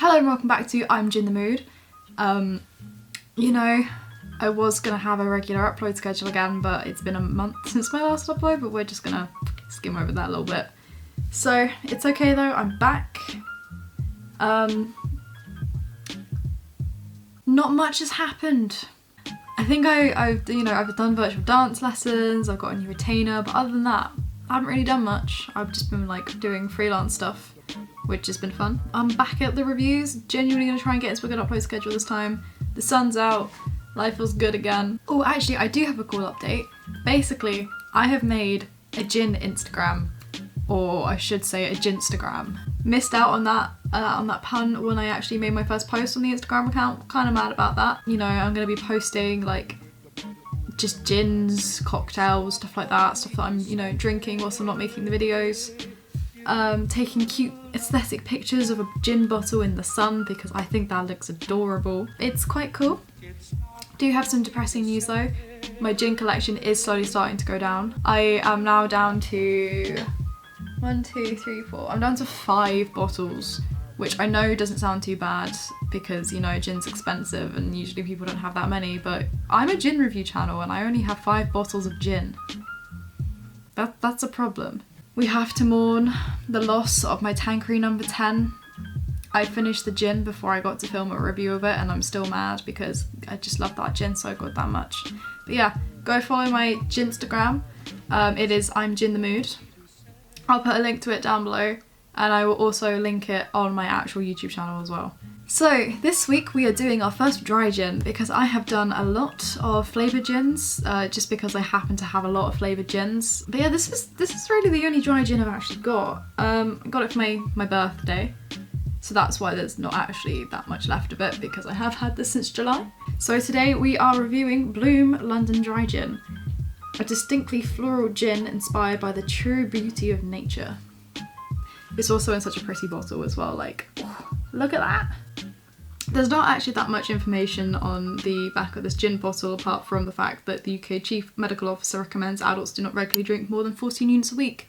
Hello and welcome back to I'm Gin the Mood. You know, I was gonna have a regular upload schedule again, but it's been a month since my last upload, but we're just gonna skim over that a little bit. So it's okay though, I'm back. Not much has happened. I think I've done virtual dance lessons, I've got a new retainer, but other than that, I haven't really done much. I've just been like doing freelance stuff, which has been fun. I'm back at the reviews, genuinely gonna try and get into a good upload schedule this time. The sun's out, life feels good again. Oh, actually, I do have a cool update. Basically, I have made a gin Instagram, or I should say a Ginstagram. Missed out on that pun when I actually made my first post on the Instagram account. Kind of mad about that. You know, I'm gonna be posting like just gins, cocktails, stuff like that, stuff that I'm, you know, drinking whilst I'm not making the videos. Taking cute aesthetic pictures of a gin bottle in the sun because I think that looks adorable. It's quite cool. Do have some depressing news though. My gin collection is slowly starting to go down. I am now down to 1, 2, 3, 4. I'm down to 5 bottles, which I know doesn't sound too bad because, you know, gin's expensive and usually people don't have that many, but I'm a gin review channel and I only have 5 bottles of gin. That's a problem. We have to mourn the loss of my Tanqueray number 10. I finished the gin before I got to film a review of it and I'm still mad because I just love that gin so good that much. But yeah, go follow my Ginstagram. It is I'm Gin the Mood. I'll put a link to it down below and I will also link it on my actual YouTube channel as well. So this week we are doing our first dry gin because I have done a lot of flavoured gins just because I happen to have a lot of flavoured gins. But yeah, this is really the only dry gin I've actually got. I got it for my birthday, so that's why there's not actually that much left of it because I have had this since July. So today we are reviewing Bloom London Dry Gin, a distinctly floral gin inspired by the true beauty of nature. It's also in such a pretty bottle as well, like, oh, look at that! There's not actually that much information on the back of this gin bottle apart from the fact that the UK Chief Medical Officer recommends adults do not regularly drink more than 14 units a week.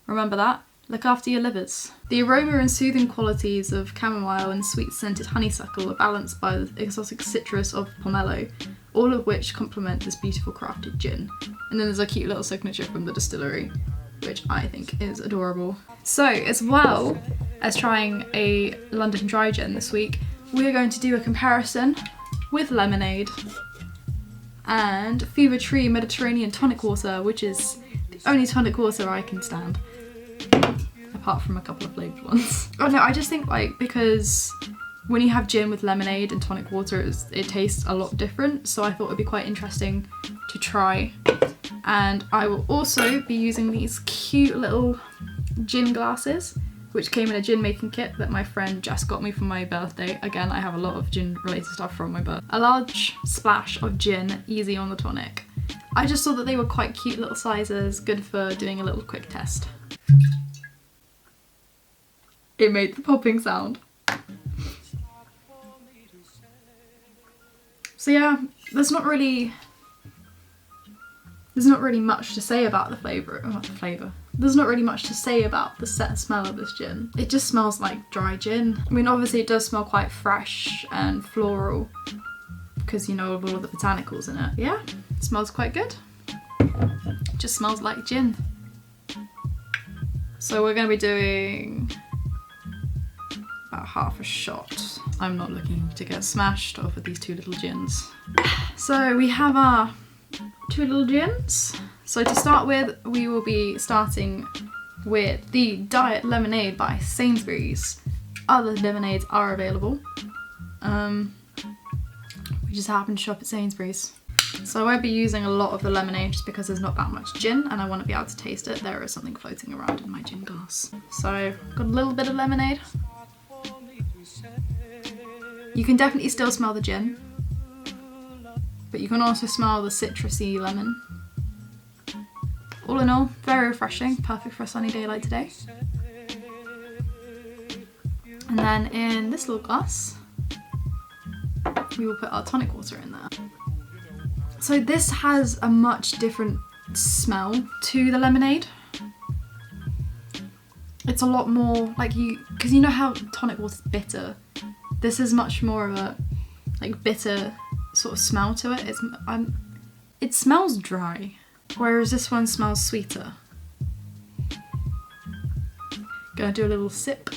Remember that? Look after your livers. The aroma and soothing qualities of chamomile and sweet-scented honeysuckle are balanced by the exotic citrus of pomelo, all of which complement this beautiful crafted gin. And then there's a cute little signature from the distillery, which I think is adorable. So, as well as trying a London Dry Gin this week, we are going to do a comparison with lemonade and Fever Tree Mediterranean tonic water, which is the only tonic water I can stand, apart from a couple of flavoured ones. Oh no, I just think like because when you have gin with lemonade and tonic water, it tastes a lot different, so I thought it'd be quite interesting to try. And I will also be using these cute little gin glasses, which came in a gin making kit that my friend Jess got me for my birthday. Again, I have a lot of gin related stuff from my birthday. A large splash of gin, easy on the tonic. I just thought that they were quite cute little sizes, good for doing a little quick test. It made the popping sound. So yeah, there's not really much to say about the flavour. There's not really much to say about the smell of this gin. It just smells like dry gin. I mean, obviously it does smell quite fresh and floral because, you know, of all of the botanicals in it. Yeah, it smells quite good. It just smells like gin. So we're going to be doing about half a shot. I'm not looking to get smashed off with these 2 little gins. So we have our 2 little gins. So to start with, we will be starting with the Diet Lemonade by Sainsbury's. Other lemonades are available. We just happen to shop at Sainsbury's. So I won't be using a lot of the lemonade just because there's not that much gin and I want to be able to taste it. There is something floating around in my gin glass. So got a little bit of lemonade. You can definitely still smell the gin, but you can also smell the citrusy lemon. All in all, very refreshing, perfect for a sunny day like today. And then in this little glass, we will put our tonic water in there. So this has a much different smell to the lemonade. it's a lot more like because you know how tonic water's bitter. This is much more of a like bitter sort of smell to it. It smells dry, whereas this one smells sweeter. Gonna do a little sip.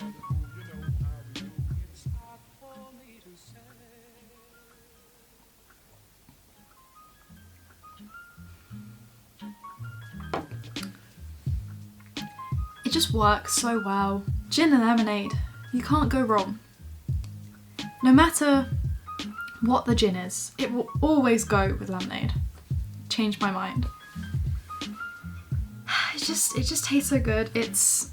It just works so well. Gin and lemonade, you can't go wrong. No matter what the gin is, it will always go with lemonade. Changed my mind. It just tastes so good. It's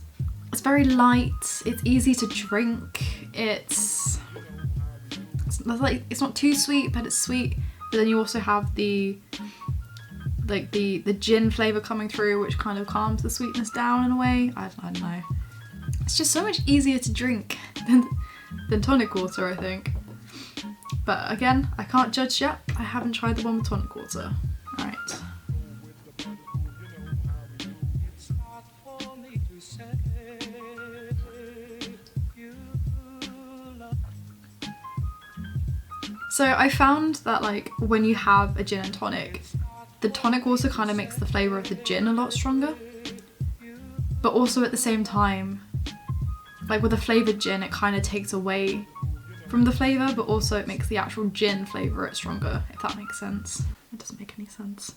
very light. It's easy to drink. It's not too sweet, but it's sweet. But then you also have the gin flavour coming through, which kind of calms the sweetness down in a way. I don't know. It's just so much easier to drink than tonic water, I think. But again, I can't judge yet. I haven't tried the one with tonic water. Alright. So I found that like when you have a gin and tonic, the tonic water kind of makes the flavour of the gin a lot stronger. But also at the same time, like with a flavoured gin, it kind of takes away from the flavour, but also it makes the actual gin flavour it stronger, if that makes sense. It doesn't make any sense.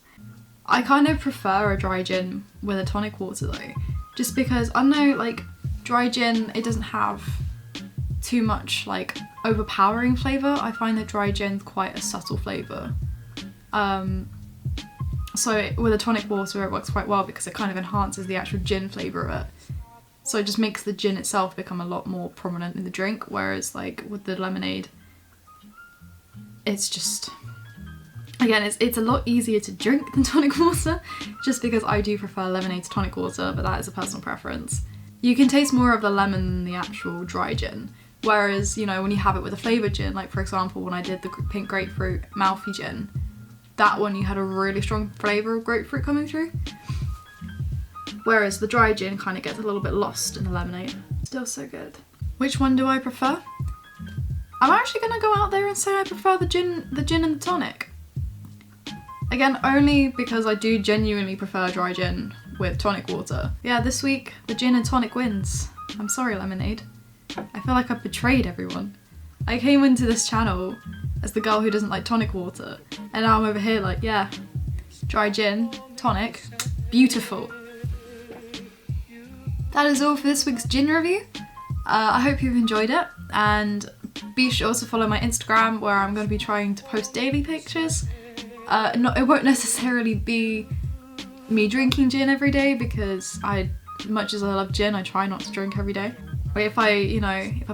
I kind of prefer a dry gin with a tonic water though, just because, I don't know, like dry gin, it doesn't have too much like overpowering flavour. I find that dry gin's quite a subtle flavour. So with a tonic water it works quite well because it kind of enhances the actual gin flavour of it. So it just makes the gin itself become a lot more prominent in the drink, whereas like with the lemonade, it's just, again, it's a lot easier to drink than tonic water, just because I do prefer lemonade to tonic water, but that is a personal preference. You can taste more of the lemon than the actual dry gin, whereas, you know, when you have it with a flavoured gin, like for example when I did the pink grapefruit Malfi gin, that one you had a really strong flavour of grapefruit coming through. Whereas the dry gin kind of gets a little bit lost in the lemonade. Still so good. Which one do I prefer? I'm actually going to go out there and say I prefer the gin and the tonic. Again, only because I do genuinely prefer dry gin with tonic water. Yeah, this week the gin and tonic wins. I'm sorry, lemonade. I feel like I've betrayed everyone. I came into this channel as the girl who doesn't like tonic water, and now I'm over here like, yeah, dry gin, tonic, beautiful. That is all for this week's gin review. I hope you've enjoyed it, and be sure to follow my Instagram where I'm going to be trying to post daily pictures. It won't necessarily be me drinking gin every day because much as I love gin, I try not to drink every day. But if I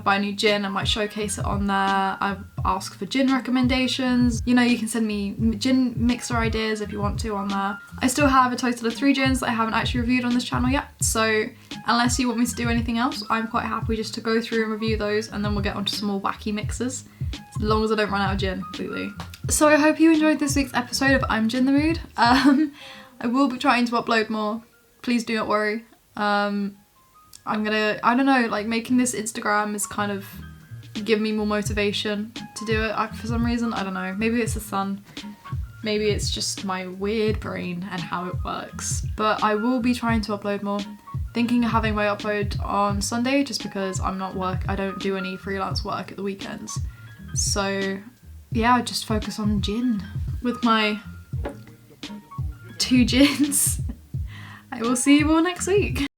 buy a new gin, I might showcase it on there. I ask for gin recommendations. You know, you can send me gin mixer ideas if you want to on there. I still have a total of 3 gins that I haven't actually reviewed on this channel yet. So unless you want me to do anything else, I'm quite happy just to go through and review those, and then we'll get onto some more wacky mixes, as long as I don't run out of gin completely. So I hope you enjoyed this week's episode of I'm Gin the Mood. I will be trying to upload more. Please do not worry. I don't know, like making this Instagram is kind of give me more motivation to do it for some reason. I don't know, maybe it's the sun, maybe it's just my weird brain and how it works. But I will be trying to upload more. Thinking of having my upload on Sunday just because I don't do any freelance work at the weekends. So yeah, I just focus on gin with my 2 gins. I will see you all next week.